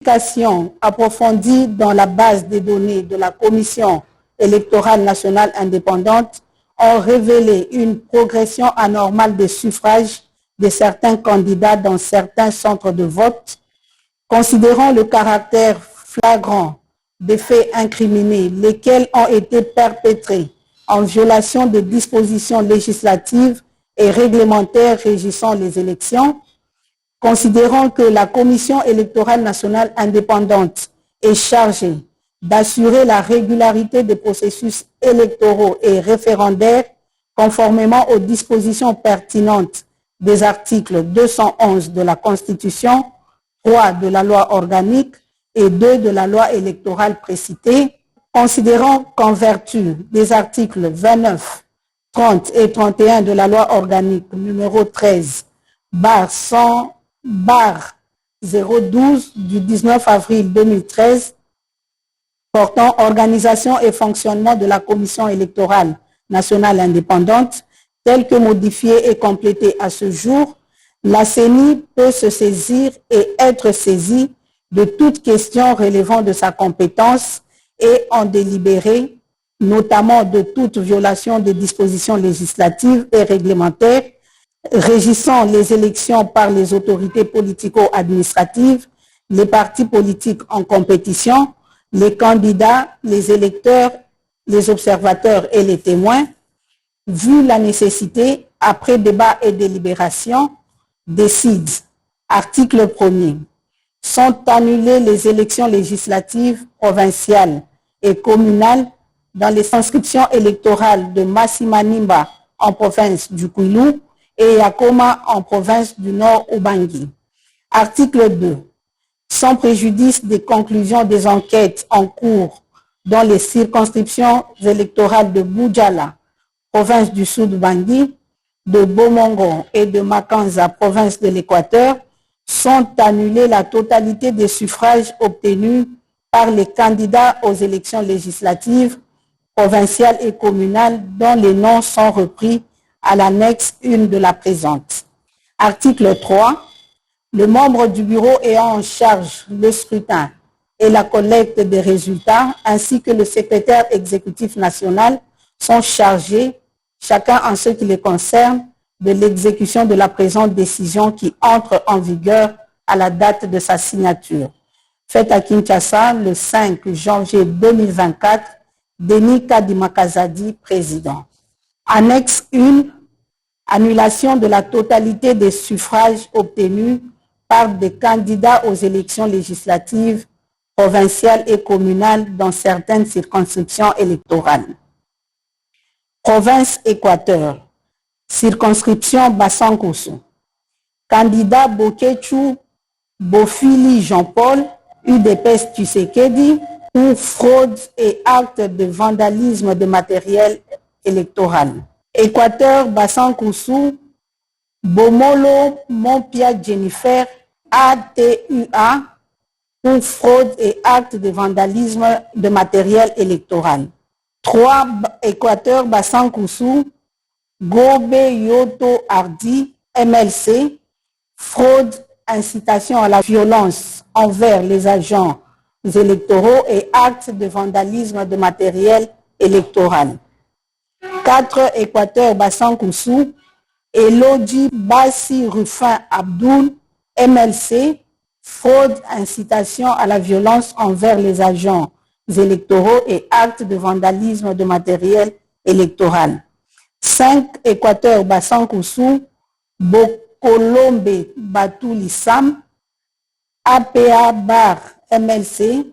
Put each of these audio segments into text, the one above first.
vérifications approfondies dans la base des données de la Commission électorale nationale indépendante ont révélé une progression anormale des suffrages de certains candidats dans certains centres de vote. Considérant le caractère flagrant des faits incriminés, lesquels ont été perpétrés en violation des dispositions législatives et réglementaires régissant les élections, considérant que la Commission électorale nationale indépendante est chargée d'assurer la régularité des processus électoraux et référendaires conformément aux dispositions pertinentes des articles 211 de la Constitution, 3 de la loi organique et 2 de la loi électorale précitée, considérant qu'en vertu des articles 29, 30 et 31 de la loi organique numéro 13/100/012 du 19 avril 2013 portant organisation et fonctionnement de la Commission électorale nationale indépendante, telle que modifiée et complétée à ce jour, la CENI peut se saisir et être saisie de toute question relevant de sa compétence et en délibérer, notamment de toute violation des dispositions législatives et réglementaires régissant les élections par les autorités politico-administratives, les partis politiques en compétition, les candidats, les électeurs, les observateurs et les témoins, vu la nécessité, après débat et délibération, décide, article 1er, sont annulées les élections législatives provinciales et communales dans les inscriptions électorales de Massimanimba en province du Kwilu et Yakoma en province du Nord Ubangi. Article 2. Sans préjudice des conclusions des enquêtes en cours dans les circonscriptions électorales de Boudjala, province du Sud Ubangi, de Bomongo et de Makanza, province de l'Équateur, sont annulés la totalité des suffrages obtenus par les candidats aux élections législatives, provinciales et communales dont les noms sont repris à l'annexe 1 de la présente. Article 3. Le membre du bureau ayant en charge le scrutin et la collecte des résultats, ainsi que le secrétaire exécutif national, sont chargés, chacun en ce qui les concerne, de l'exécution de la présente décision qui entre en vigueur à la date de sa signature. Faite à Kinshasa le 5 janvier 2024, Denis Kadimakazadi, président. Annexe 1. Annulation de la totalité des suffrages obtenus par des candidats aux élections législatives, provinciales et communales dans certaines circonscriptions électorales. Province Équateur. Circonscription Bassankosso. Candidat Bokechu Bofili Jean-Paul, UDPS Tshisekedi, pour fraude et acte de vandalisme de matériel électoral. Équateur Bassankosso, Bomolo Mompia Jennifer, ATUA, pour fraude et acte de vandalisme de matériel électoral. 3. Équateur Bassankosso, Gobe Yoto Hardy, MLC, fraude, incitation à la violence envers les agents électoraux et actes de vandalisme de matériel électoral. 4. Équateur Bassankosso, Elodie Bassi Rufin Abdoul, MLC, fraude, incitation à la violence envers les agents électoraux et actes de vandalisme de matériel électoral. 5. Équateur Bassankosso, Bokolombe Batouli Sam, APA Bar MLC,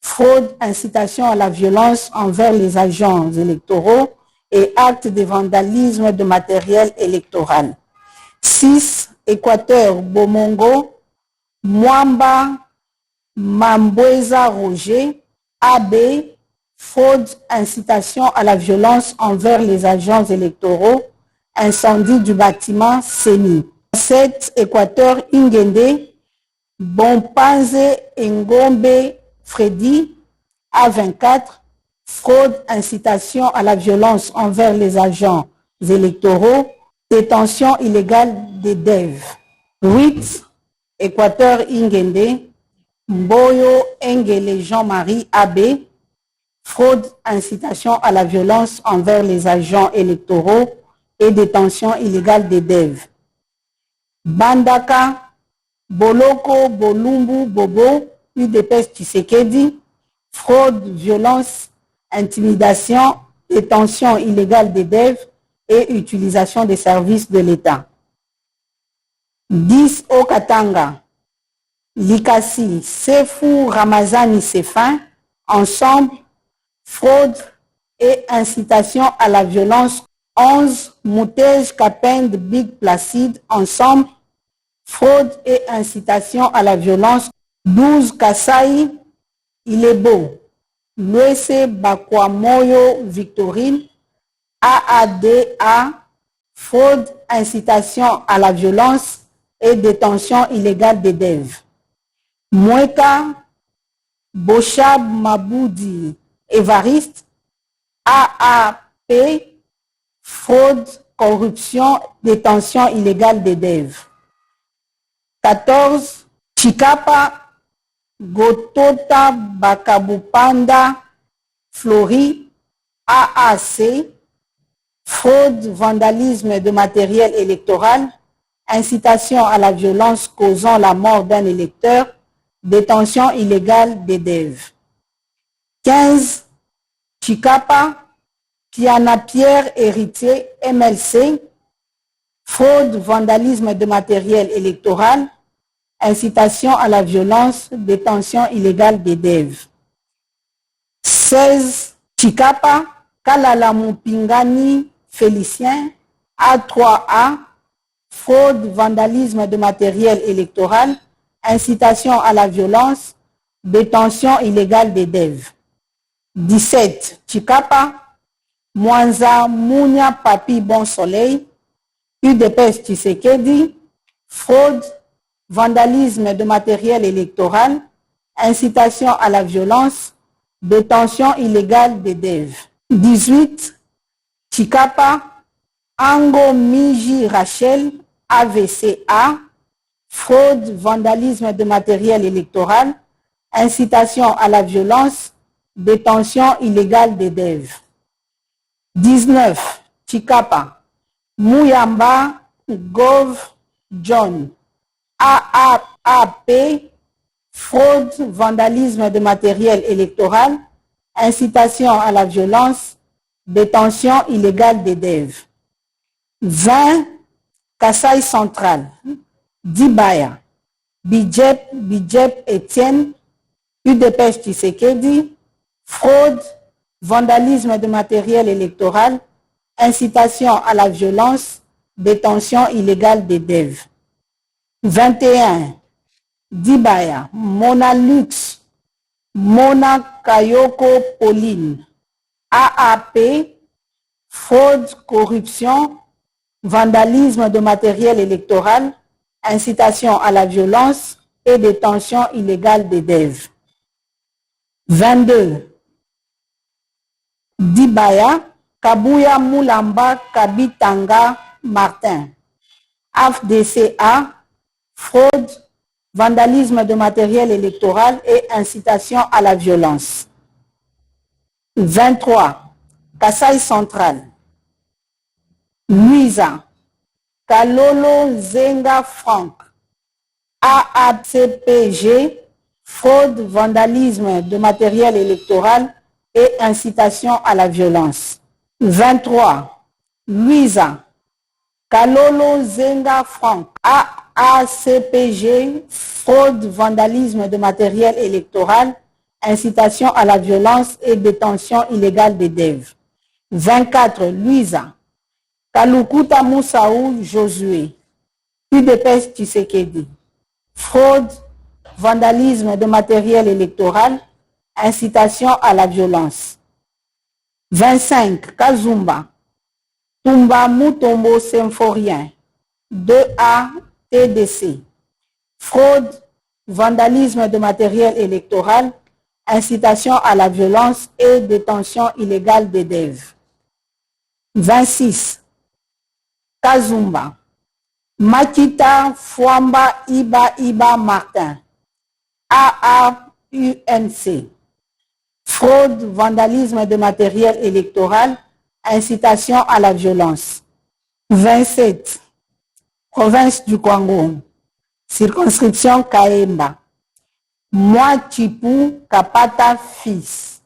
fraude, incitation à la violence envers les agents électoraux et actes de vandalisme de matériel électoral. 6. Équateur Bomongo, Mwamba Mambweza Roger, AB, fraude, incitation à la violence envers les agents électoraux, incendie du bâtiment CENI. 7. Équateur Ingende, Bompanze Ngombe Freddy, A24, fraude, incitation à la violence envers les agents électoraux, détention illégale des DEV. 8. Équateur Ingende, Mboyo Engele Jean-Marie Abbé, fraude, incitation à la violence envers les agents électoraux et détention illégale des DEV. Bandaka Boloko Bolumbu Bobo, UDPS Tshisekedi, fraude, violence, intimidation, détention illégale des DEV et utilisation des services de l'État. 10 Okatanga, Likasi, Sefou Ramazani Sefin, ensemble, fraude et incitation à la violence. 11 Moutej Kapend Big Placide, ensemble, fraude et incitation à la violence. 12 Kasai Ilebo, Luese Bakwamoyo Victorine, AADA, fraude, incitation à la violence et détention illégale des DEV. Mweka Boshab Maboudi Évariste, AAP, fraude, corruption, détention illégale des DEV. 14 Chikapa Gotota Bakabupanda Flori, AAC, fraude, vandalisme de matériel électoral, incitation à la violence causant la mort d'un électeur, détention illégale des DEV. 15 Chikapa Kiana Pierre Héritier, MLC, fraude, vandalisme de matériel électoral, incitation à la violence, détention illégale des DEV. 16 Chikapa Kalala Mupingani Félicien, A3A, fraude, vandalisme de matériel électoral, incitation à la violence, détention illégale des DEV. 17 Chikapa Mwanza Mounia Papi Bon Soleil, UDPS Tshisekedi, fraude, vandalisme de matériel électoral, incitation à la violence, détention illégale des DEV. 18 Chikapa Ango Miji Rachel, AVCA, fraude, vandalisme de matériel électoral, incitation à la violence, détention illégale des DEV. 19 Chikapa Mouyamba Gov John, AAP, fraude, vandalisme de matériel électoral, incitation à la violence, détention illégale des DEV. 20 Kasaï Central, Dibaya, Bidjep Etienne, UDPS Tshisekedi, fraude, vandalisme de matériel électoral, incitation à la violence, détention illégale des DEV. 21 Dibaya, Mona Lux, Mona Kayoko Pauline, AAP, fraude, corruption, vandalisme de matériel électoral, incitation à la violence et détention illégale des DEV. 22 Dibaya, Kabuya Moulamba Kabitanga Martin, AFDCA, fraude, vandalisme de matériel électoral et incitation à la violence. 23 Kasaï Central, Luisa, Kalolo Zenga Franck, AACPG, fraude, vandalisme de matériel électoral et incitation à la violence. 23 Luisa, Kalolo Zenga Franck, AACPG, fraude, vandalisme de matériel électoral, incitation à la violence et détention illégale des DEV. 24 Luisa, Kalukuta Moussaou Josué, UDPS Tshisekedi, fraude, vandalisme de matériel électoral, incitation à la violence. 25 Kazumba, Tumba Mutombo Symphorien, 2A TDC, fraude, vandalisme de matériel électoral, incitation à la violence et détention illégale des DEV. 26 Kazumba, Makita Fwamba Iba Martin, AAUNC, fraude, vandalisme de matériel électoral, incitation à la violence. 27, province du Kwango, circonscription Kaemba, Moi Chipou Kapata fils,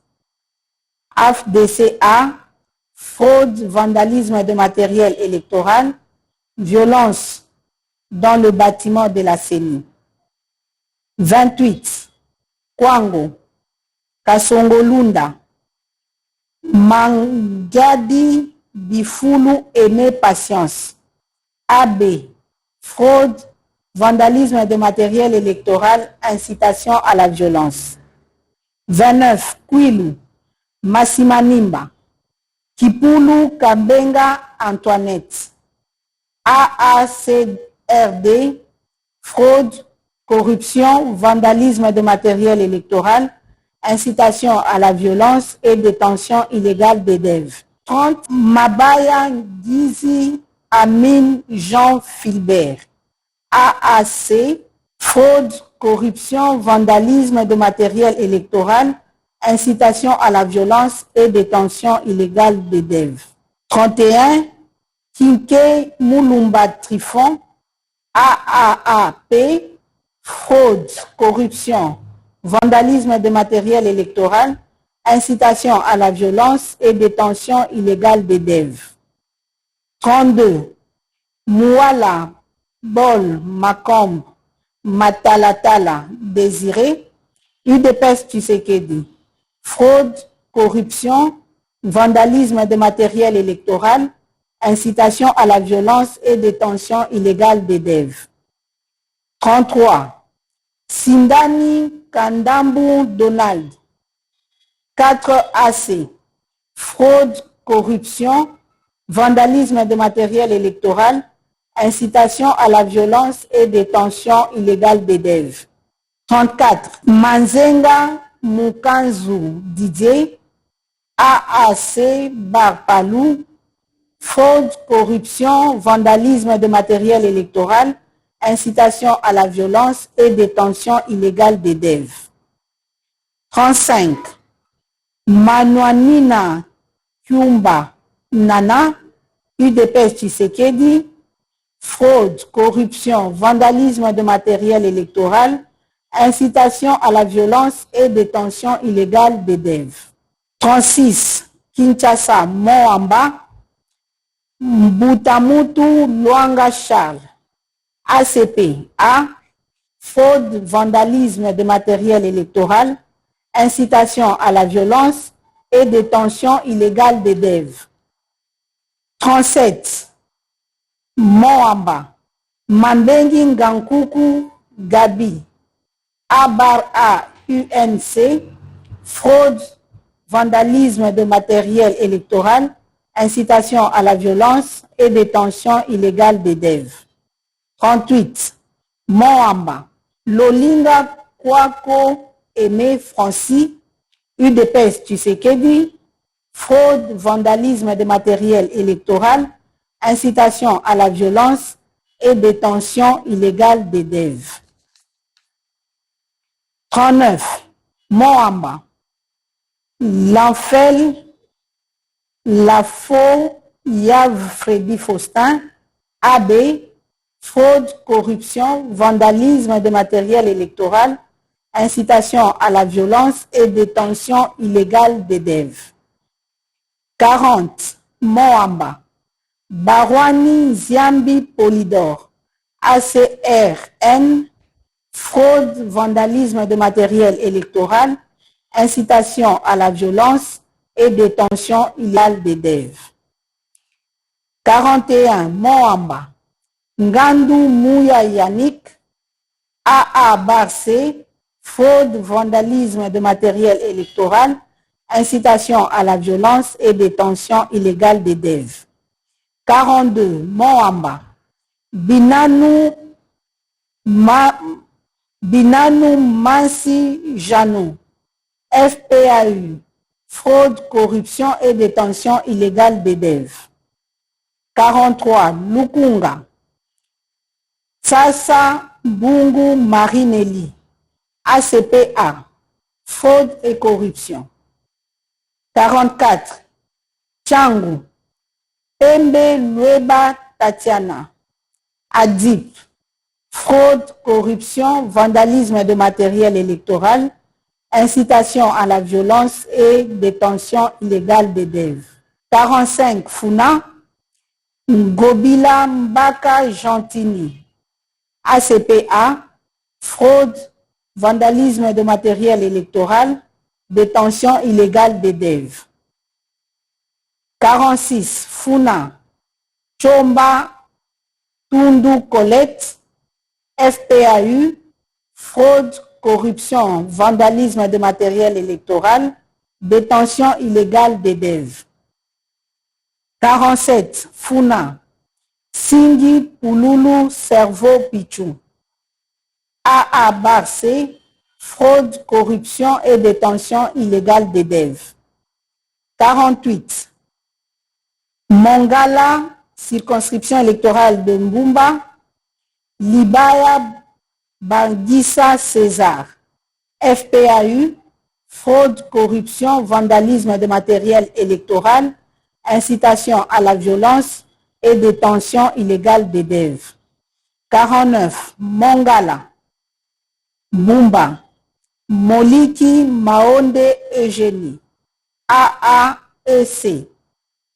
AFDCA, fraude, vandalisme de matériel électoral, violence dans le bâtiment de la CENI. 28, Kwango, Kasongolunda, Mangadi Bifulu Aimé Patience, AB, fraude, vandalisme de matériel électoral, incitation à la violence. 29, Kwilu, Massimanimba, Kipulu Kambenga Antoinette, AACRD, fraude, corruption, vandalisme de matériel électoral, incitation à la violence et détention illégale des DEV. 30, Mabaya Gizi Amin Jean Philbert, AAC, fraude, corruption, vandalisme de matériel électoral, incitation à la violence et détention illégale des DEV. 31, Kinke Moulumba Trifon, AAAP, fraude, corruption, vandalisme de matériel électoral, incitation à la violence et détention illégale des DEV. 32. Mouala Bol Makombe Matalatala Désiré, UDPS Tshisekedi, fraude, corruption, vandalisme de matériel électoral, incitation à la violence et détention illégale des DEV. 33. Sindani Kandambu Donald, 4AC, fraude, corruption, vandalisme de matériel électoral, incitation à la violence et détention illégale des DEV. 34. Manzenga Mukanzu Didier, AAC Barpalou, fraude, corruption, vandalisme de matériel électoral, incitation à la violence et détention illégale des DEV. 35. Manouanina Kyumba Nana, UDPS Tshisekedi, fraude, corruption, vandalisme de matériel électoral, incitation à la violence et détention illégale des DEV. 36. Kinshasa Moamba, Mbutamutu Luanga Charles, ACP, A, fraude, vandalisme de matériel électoral, incitation à la violence et détention illégale des DEV. 37. Moamba, Mambengi Ngankuku Gabi, Abar UNC, fraude, vandalisme de matériel électoral, incitation à la violence et détention illégale des DEV. 38. Moamba, Lolinga Kwako Aimé Francis, UDPS Tshisekedi, fraude, vandalisme de matériel électoral, incitation à la violence et détention illégale des DEV. 39. Moamba, L'Enfel, Lafo, Yav Freddy Faustin, AB, fraude, corruption, vandalisme de matériel électoral, incitation à la violence et détention illégale des DEV. 40. Moamba, Barwani Ziambi Polydor, ACRN, fraude, vandalisme de matériel électoral, incitation à la violence et détention illégale des DEV. 41. Moamba, Ngandu Mouya Yannick, AA Barcé, fraude, vandalisme de matériel électoral, incitation à la violence et détention illégale des DEV. 42. Moamba, Binanu Mansi Janou, FPAU, fraude, corruption et détention illégale des DEV. 43. Lukunga, Sasa Bungu Marinelli, ACPA, fraude et corruption. 44. Tchangu, Pembe Lueba Tatiana, ADIP, fraude, corruption, vandalisme de matériel électoral, incitation à la violence et détention illégale des DEV. 45. Funa, Ngobila Mbaka Gentini, ACPA, fraude, vandalisme de matériel électoral, détention illégale des DEV. 46. Funa, Chomba Tundu Colette, FPAU, fraude, corruption, vandalisme de matériel électoral, détention illégale des DEV. 47. Funa, Singi Pululu Cerveau Pichu, AA Barcé, fraude, corruption et détention illégale des DEV. 48. Mongala, circonscription électorale de Mbumba, Libaya Bangissa César, FPAU, fraude, corruption, vandalisme de matériel électoral, incitation à la violence et détention illégale des DEV. 49. Mongala, Mbumba, Moliki Maonde Eugénie, AAEC,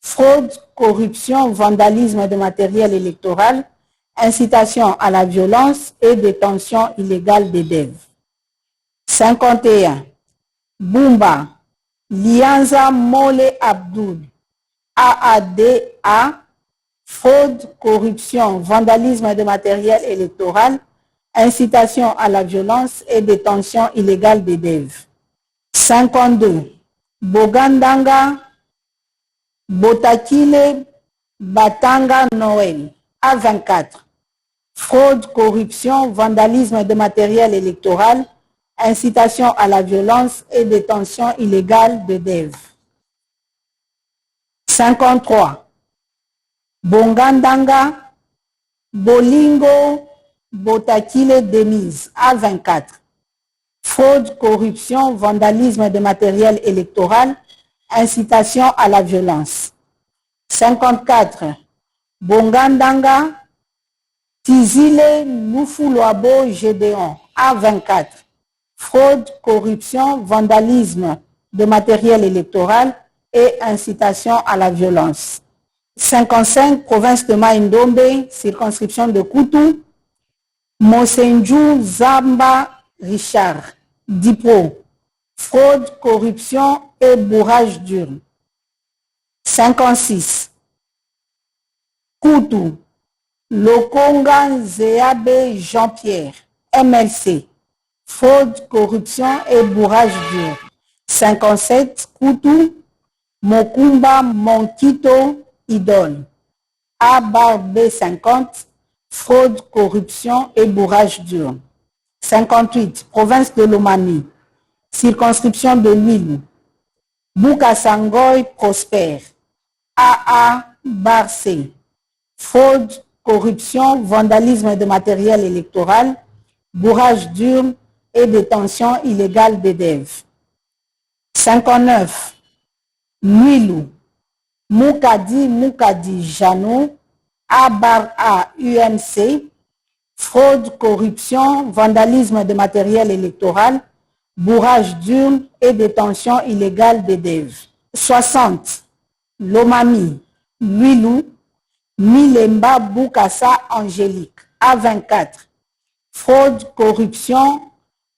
fraude, corruption, vandalisme de matériel électoral, incitation à la violence et détention illégale des DEV. 51. Bumba, Lianza Mole Abdoul, AADA, fraude, corruption, vandalisme de matériel électoral, incitation à la violence et détention illégale des DEV. 52. Bogandanga, Botakile, Batanga Noël, A24, fraude, corruption, vandalisme de matériel électoral, incitation à la violence et détention illégale de DEV. 53. Bongandanga, Bolingo, Botakile Denise, A24, fraude, corruption, vandalisme de matériel électoral, incitation à la violence. 54. Bongandanga, Tizile Lufuloabo Gédéon, A24, fraude, corruption, vandalisme de matériel électoral et incitation à la violence. 55. Province de Maïndombe, circonscription de Koutou, Mosenju Zamba Richard, Dipro, fraude, corruption et bourrage d'urne. 56. Koutou, Lokonga Zéabe Jean-Pierre, MLC, fraude, corruption et bourrage d'urne. 57. Koutou, Mokumba Monkito Idole, A-B50, fraude, corruption et bourrage d'urne. 58. Province de Lomami, circonscription de Lille, Boukasangoy Prosper, AA Barcé, fraude, corruption, vandalisme de matériel électoral, bourrage d'urne et détention illégale des DEV. 59. Nuilou, Moukadi Janou, A-A UMC, fraude, corruption, vandalisme de matériel électoral, bourrage d'urne et détention illégale des DEV. 60. Lomami, Nuilou, Milemba Boukassa Angélique, A24, fraude, corruption,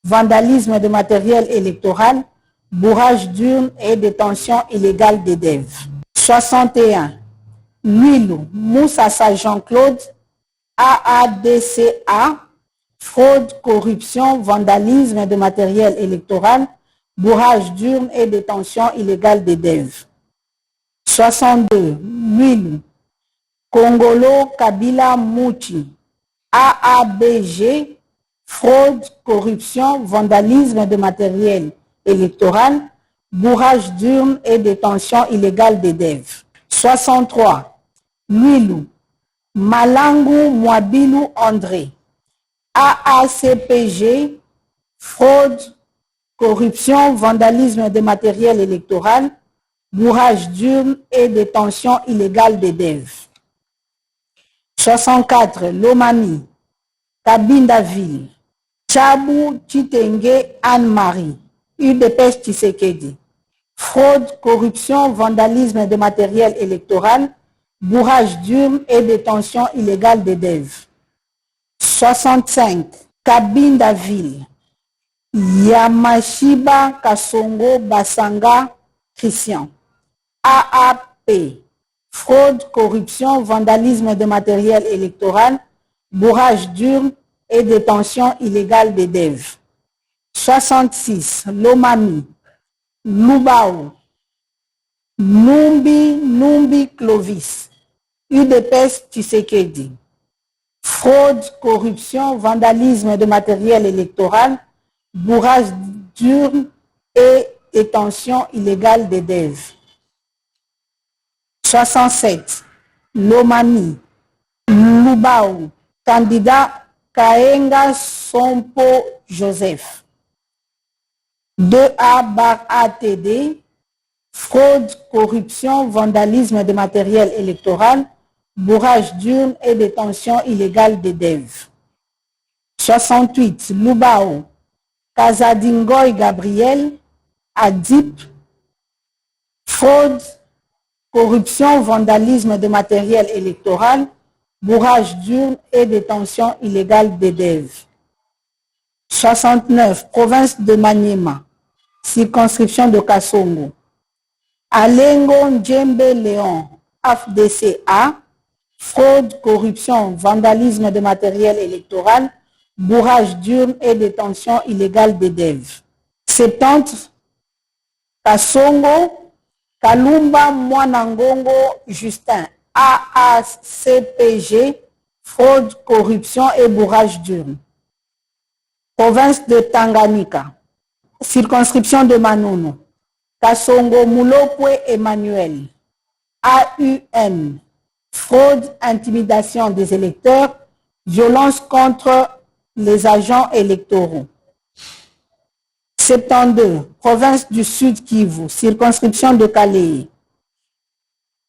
vandalisme de matériel électoral, bourrage d'urne et détention illégale des DEV. 61. Nuilou, Moussassa Jean-Claude, AADCA, fraude, corruption, vandalisme de matériel électoral, bourrage d'urne et détention illégale des DEV. 62. Nuilou, Congolo Kabila Mouchi, AABG, fraude, corruption, vandalisme de matériel électoral, bourrage d'urne et détention illégale des DEV. 63. Nuilou, Malangu Mwabilou André, AACPG, fraude, corruption, vandalisme de matériel électoral, bourrage d'urnes et détention illégale des DEV. 64. Lomami, Kabindaville, Tchabou Chitenge Anne-Marie, UDPS Tshisekedi. Fraude, corruption, vandalisme de matériel électoral, bourrage d'urnes et détention illégale des DEV. 65. Kabindaville, Yamashiba Kasongo Basanga Christian. AAP. Fraude, corruption, vandalisme de matériel électoral, bourrage d'urnes et détention illégale des DEV. 66. Lomami, Lubao, Numbi Clovis, UDPS Tshisekedi. Fraude, corruption, vandalisme de matériel électoral, bourrage d'urnes et détention illégale des DEV. 67. Lomami, Lubao, candidat Kaenga Sompo Joseph. 2A/ATD, fraude, corruption, vandalisme de matériel électoral, bourrage d'urnes et détention illégale des DEV. 68. Lubao, Kazadingoy Gabriel, ADIP, fraude, corruption, vandalisme de matériel électoral, bourrage d'urnes et détention illégale des DEV. 69. Province de Maniema, circonscription de Kasongo. Alengo Ndjembe Léon, AFDCA, fraude, corruption, vandalisme de matériel électoral, bourrage d'urnes et détention illégale des DEV. 70. Kasongo, Kalumba Mwanangongo Justin, AACPG, fraude, corruption et bourrage d'urnes. Province de Tanganyika, circonscription de Manono. Kasongo Mulopwe Emmanuel, AUN, fraude, intimidation des électeurs, violence contre les agents électoraux. 72. Province du Sud Kivu, circonscription de Kalei.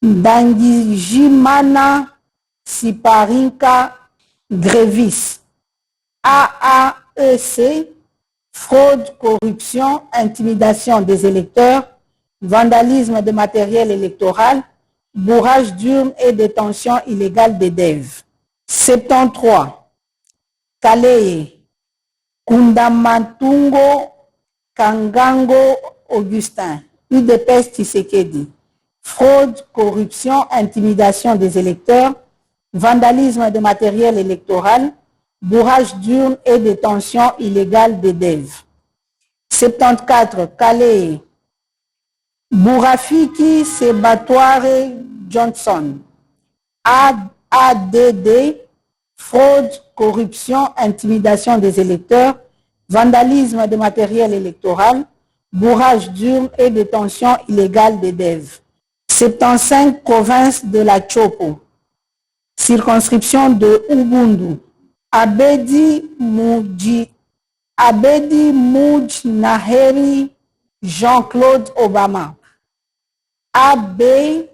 Dangijimana Siparinka Grévis, AAEC, fraude, corruption, intimidation des électeurs, vandalisme de matériel électoral, bourrage d'urnes et détention illégale des DEV. 73. Kalei, Kundamatungo Kangango Augustin, UDPS Tshisekedi. Fraude, corruption, intimidation des électeurs, vandalisme de matériel électoral, bourrage d'urnes et détention illégale des DEV. 74. Kalei, Bourafiki Sebatware Johnson, ADD, fraude, corruption, intimidation des électeurs, vandalisme de matériel électoral, bourrage d'urnes et détention illégale des DEV. 75. Province de la Chopo, circonscription de Ubundu. Abedi Mujnaheri Jean-Claude Obama, AB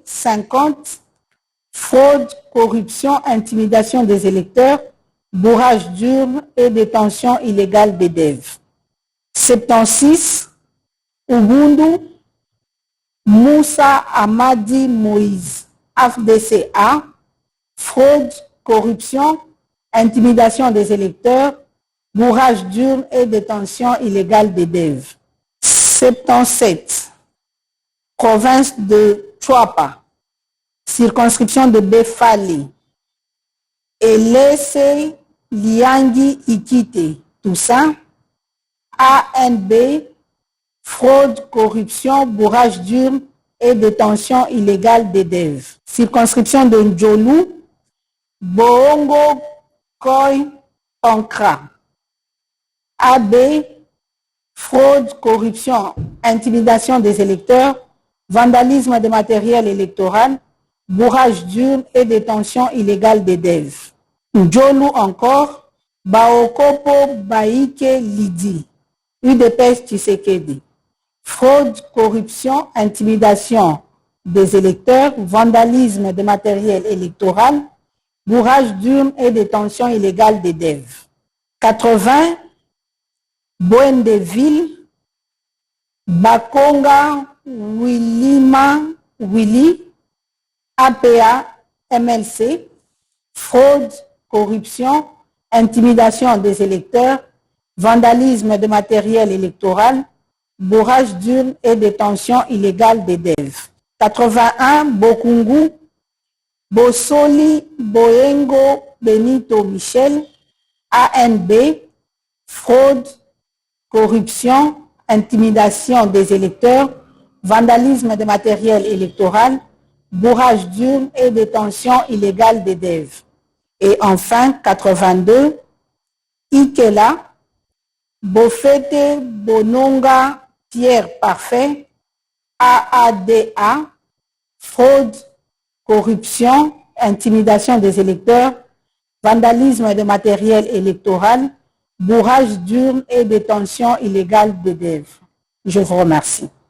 50, fraude, corruption, intimidation des électeurs, bourrage d'urnes et détention illégale des DEV. 76. Ubundu, Moussa Amadi Moïse, AFDCA, fraude, corruption, intimidation des électeurs, bourrage d'urnes et détention illégale des DEV. 77. Province de Chouapa, circonscription de Befali. Elese Liangi Ikite, tout ça. ANB, fraude, corruption, bourrage d'urnes et détention illégale des DEV. Circonscription de Ndjolu, Boongo Koy Ankra. AB, fraude, corruption, intimidation des électeurs, vandalisme de matériel électoral, bourrage d'urnes et détention illégale des DEV. Ndjolu encore, Baokopo Baïke Lidi, UDPS Tshisekedi. Fraude, corruption, intimidation des électeurs, vandalisme de matériel électoral, bourrage d'urnes et détention illégale des DEV. 80, Boendeville, Bakonga, Willy, APA, MLC, fraude, corruption, intimidation des électeurs, vandalisme de matériel électoral, bourrage d'urnes et détention illégale des DEV. 81, Bokungu, Bosoli, Boyengo, Benito Michel, ANB, fraude, corruption, intimidation des électeurs, vandalisme de matériel électoral, bourrage d'urnes et détention illégale des DEV. Et enfin, 82, Ikela, Bofete, Bononga, Pierre Parfait, AADA, fraude, corruption, intimidation des électeurs, vandalisme de matériel électoral, bourrage d'urnes et détention illégale des DEV. Je vous remercie.